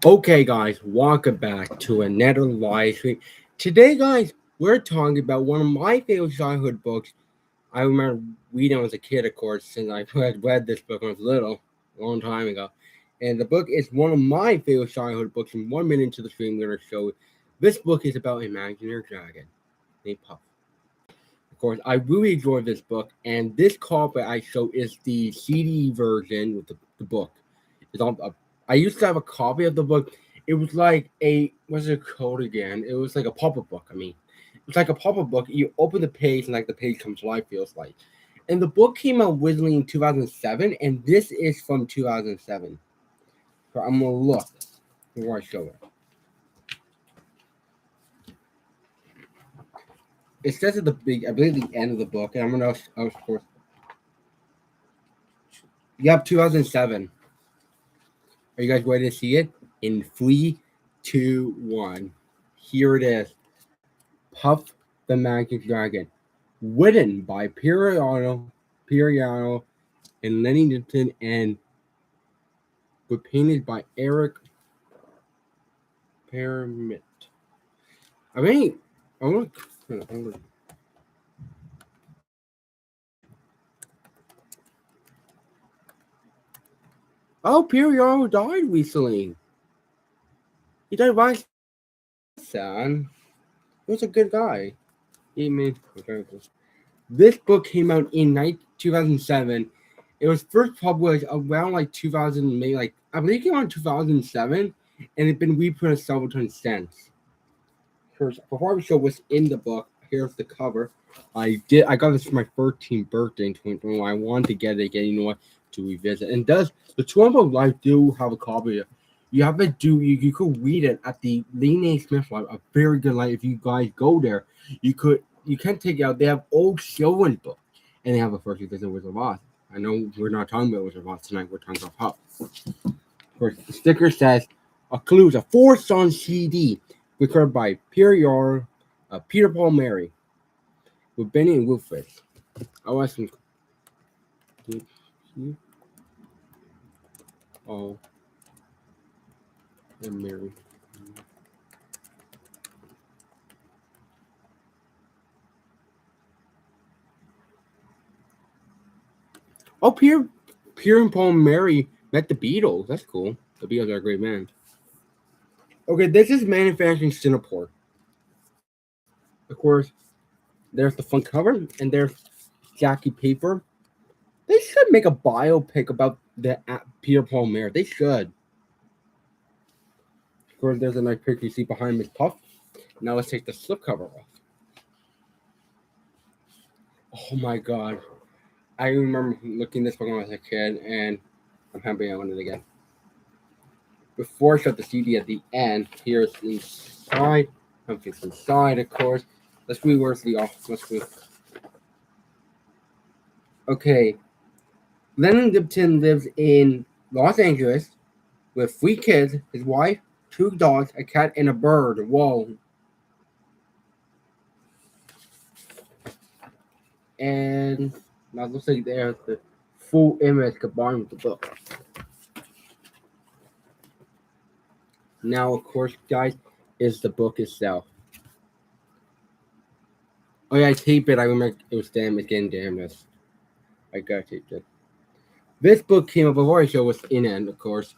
Okay, guys, welcome back to another live stream. Today, guys, we're talking about one of my favorite childhood books. I remember reading as a kid, of course, since I had read this book when I was little, a long time ago. And the book is one of my favorite childhood books. And 1 minute into the stream, we're going to show this book is about an imaginary dragon named Puff. Of course, I really enjoyed this book, and this copy I show is the CD version with the book. It's on. I used to have a copy of the book. It was like a what's it called again? It was like a pop-up book. I mean, it's like a pop-up book. You open the page and like the page comes to life. Feels like, and the book came out originally in 2007, and this is from 2007. So I'm gonna look before I show it. It says at the big, I believe, the end of the book, and I'm gonna, of course, yep, 2007. Are you guys ready to see it? In 3, 2, 1. Here it is. Puff the Magic Dragon. Written by Periano and Lenny Newton, and was painted by Eric Permit. I mean, I want to. Oh, Periano died recently. He died last sad. He was a good guy. He made this book came out in 2007. It was first published around like 2000, maybe like I believe it came out in 2007, and it's been reprinted several times since. First, before we show what's in the book, here's the cover. I got this for my 13th birthday in 2021. I wanted to get it again, to revisit. And does the Toronto Life do have a copy? You have to do you could read it at the Lee A. Smith Live, a very good light. If you guys go there, you can take it out. They have old children's books, and they have a first edition Wizard of Oz. I know we're not talking about Wizard of Oz tonight. We're talking about Puff. Of course, the sticker says a clue is a 4-song CD recorded by Peter Paul Mary with Benny and Wilfred. I'll ask him. Oh, and Mary. Oh, Peter and Paul Mary met the Beatles. That's cool. The Beatles are a great band. Okay, this is manufactured in Singapore. Of course, there's the front cover, and there's Jackie Paper. They should make a biopic about the Peter Paul Mary. They should. Of course, there's a nice picture you see behind Miss Puff. Now let's take the slipcover off. Oh my god. I remember looking at this book when I was a kid, and I'm happy I own it again. Before I shut the CD at the end, here's inside. Something's inside, of course. Let's read where's the off. Let's read. Okay. Lennon Lipton lives in Los Angeles with 3 kids, his wife, 2 dogs, a cat, and a bird. Whoa. And now it looks like there's the full image combined with the book. Now, of course, guys, is the book itself. Oh yeah, I taped it. I remember it was damaged, getting damaged. I got taped it. This book came up before I showed what's in it, of course.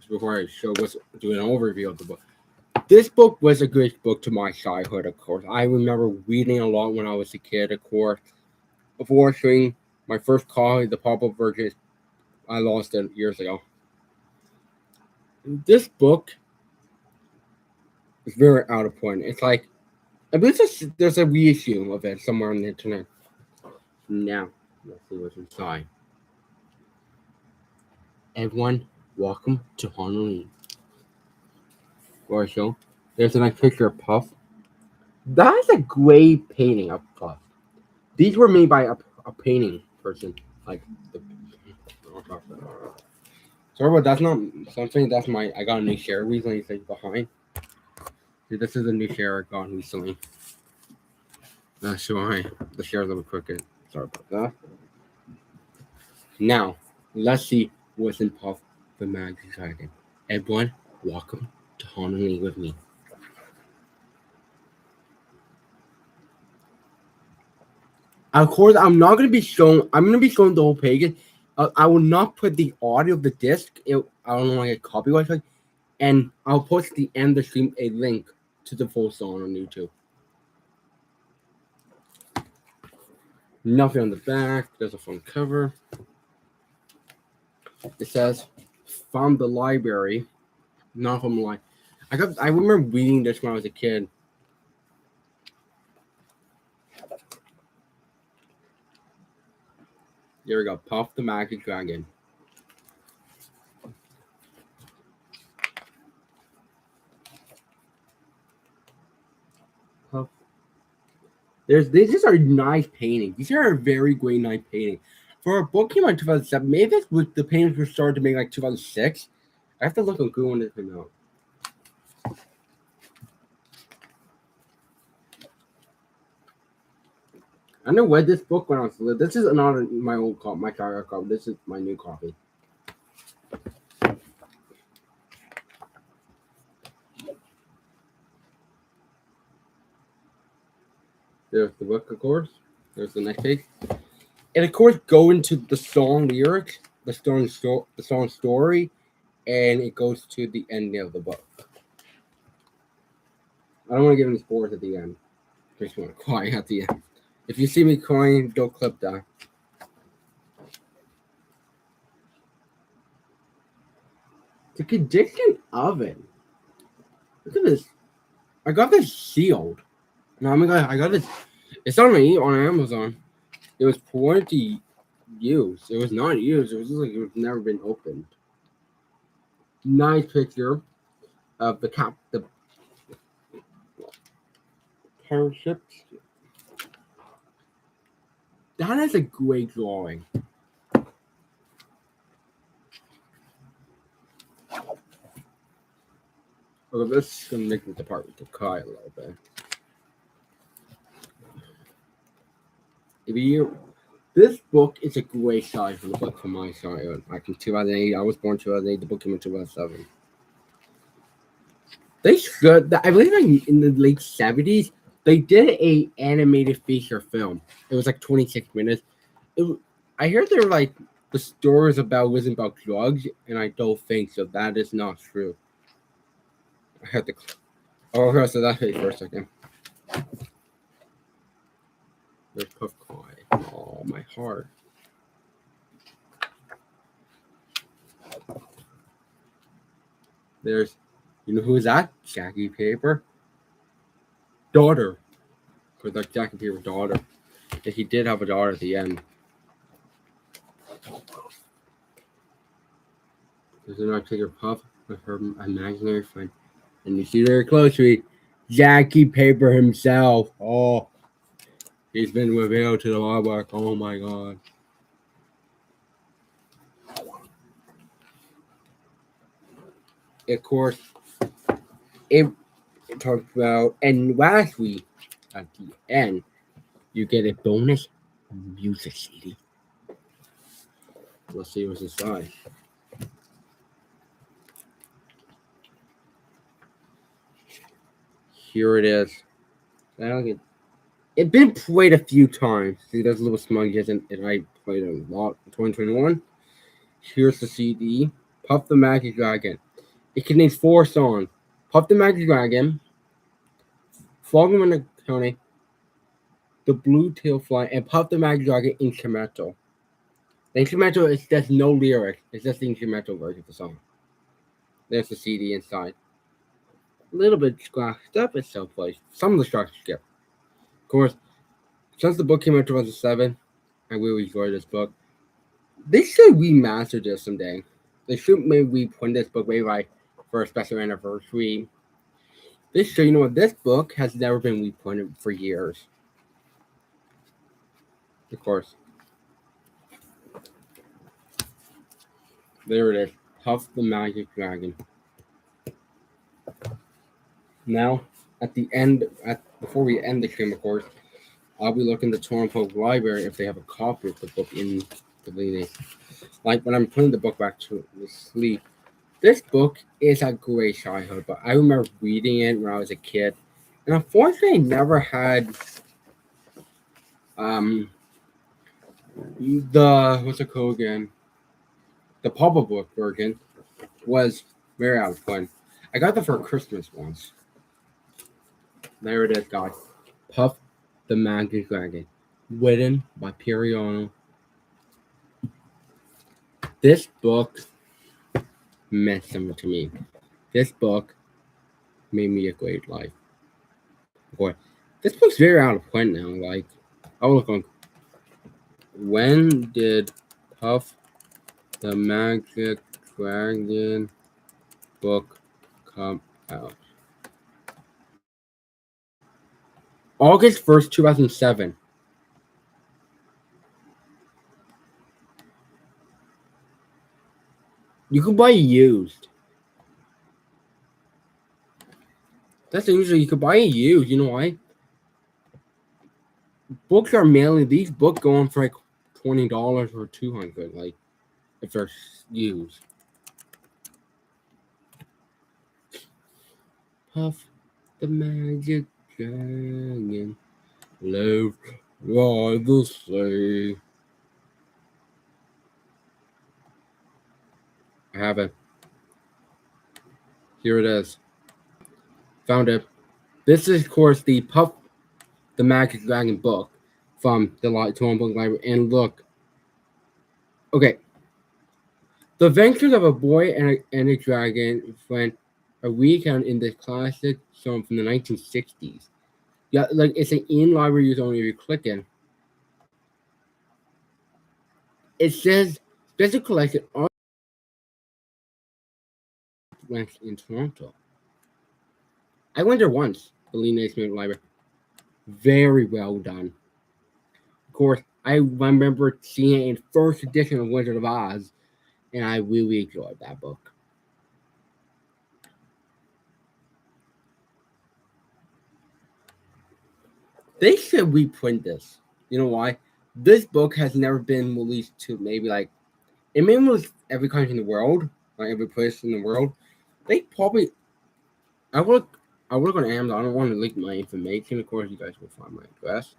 Before I show what's doing an overview of the book. This book was a great book to my childhood, of course. I remember reading a lot when I was a kid, of course. Before showing my first copy, the pop-up version, I lost it years ago. This book is very out of point. It's like, I believe there's a reissue of it somewhere on the internet. Now, let's see what's inside. Everyone, welcome to Honolulu. Or show. There's a nice picture of Puff. That's a great painting of Puff. These were made by a painting person. Like the sorry, but that's not something. That's my. I got a new share recently. It's like behind. See, this is a new share I got recently. That's why the share is a little crooked. Sorry about that. Now, let's see what's in Puff the Magic Dragon. Everyone, Welcome to Hauntingly with me. Of course, I'm not going to be showing. I'm going to be showing the whole page. I will not put the audio of the disc. I don't want to get copyright, and I'll post at the end of the stream a link to the full song on YouTube. Nothing on the back. There's a front cover. It says, "From the library." Not from the library. I remember reading this when I was a kid. Here we go. Puff the Magic Dragon. Puff. These are nice paintings. These are a very great nice painting. For a book came out in 2007, maybe this was the paintings were started to make like 2006. I have to look on Google when this came out. I never read this book when I was little. This is not my old copy, my Target copy. This is my new copy. There's the book, of course. There's the next page. And of course, go into the song lyrics, the song story, and it goes to the ending of the book. I don't want to give any spoilers at the end. I just want to cry at the end. If you see me crying, don't clip that. The condition of it. Look at this. I got this sealed. No, I got this. It's on Amazon. It was plenty used. It was not used. It was just like it was never been opened. Nice picture of the ships. That is a great drawing. Okay, this is gonna make me depart with the cry a little bit. This book is a great size for the book from my side. Like in 2008, I was born 2008. The book came in 2007. They should. I believe in the late 70s, they did a animated feature film. It was like 26 minutes. I heard they're like the story is wasn't about drugs, and I don't think so. That is not true. I have to. Oh, so that page for a second. There's Puff Cry. Oh, my heart. There's, you know who is that? Jackie Paper. Daughter. Or like Jackie Paper's daughter. And he did have a daughter at the end. There's another picture of Puff with her imaginary friend. And you see very closely, Jackie Paper himself. Oh. He's been revealed to the artwork. Oh my god. Of course, it talks about, and lastly, at the end, you get a bonus music CD. Let's see what's inside. Here it is. It's been played a few times. See, there's a little smudges, and I played it a lot in 2021. Here's the CD. Puff the Magic Dragon. It contains 4 songs. Puff the Magic Dragon, Flogging in the County, The Blue Tail Fly, and Puff the Magic Dragon instrumental. The instrumental is just no lyrics. It's just the instrumental version of the song. There's the CD inside. A little bit scratched up, it's still placed. Some of the tracks skip. Of course, since the book came out in 2007, I really enjoyed this book. They should remaster this someday. They should maybe reprint this book maybe like for a special anniversary. This show, this book has never been reprinted for years. Of course. There it is. Puff the Magic Dragon. Now, at the end, before we end the stream, of course, I'll be looking at the Toronto Public Library if they have a copy of the book in the reading. Like when I'm putting the book back to sleep, This book is a great childhood, but I remember reading it when I was a kid, and unfortunately, I never had um the what's it called again? The pop-up book version was very out of fun. I got that for Christmas once. There it is, guys. Puff the Magic Dragon, written by Periano. This book meant something to me. This book made me a great life. Boy, this book's very out of print now. Like, I'll look on. When did Puff the Magic Dragon book come out? August 1st, 2007. You can buy it used. That's usually you could buy it used. You know why? Books are mainly these books going for like $20 or $200. Like if they're used. Puff the Magic Dragon, left by the sea. I have it. Here it is. Found it. This is, of course, the Puff the Magic Dragon book from the Toronto Book Library. And look. Okay. The Adventures of a Boy and a Dragon went a recount in this classic song from the 1960s. Yeah, like it's an in-library use only if you click in. It says special collection art in Toronto. I went there once, the Lee Naismith Library. Very well done. Of course, I remember seeing it in first edition of Wizard of Oz, and I really enjoyed that book. They should reprint this. You know why? This book has never been released to maybe like it may be released every country in the world, like every place in the world. They probably I would look on Amazon. I don't want to leak my information. Of course, you guys will find my address.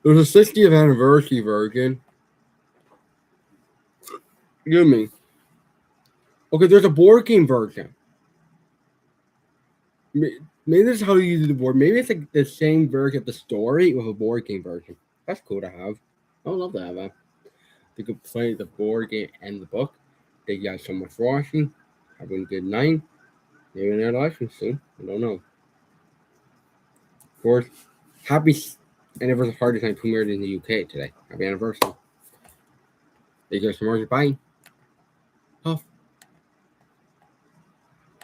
There's a 60th anniversary version. Excuse me. Okay, there's a board game version. Maybe this is how you use the board. Maybe it's like the same version of the story with a board game version. That's cool to have. I would love to have that. You could play the board game and the book. Thank you guys so much for watching. Have a good night. Maybe another live stream soon. I don't know. Of course, happy anniversary Hardest Night premiered in the UK today. Happy anniversary. Thank you guys so much. Bye. Off.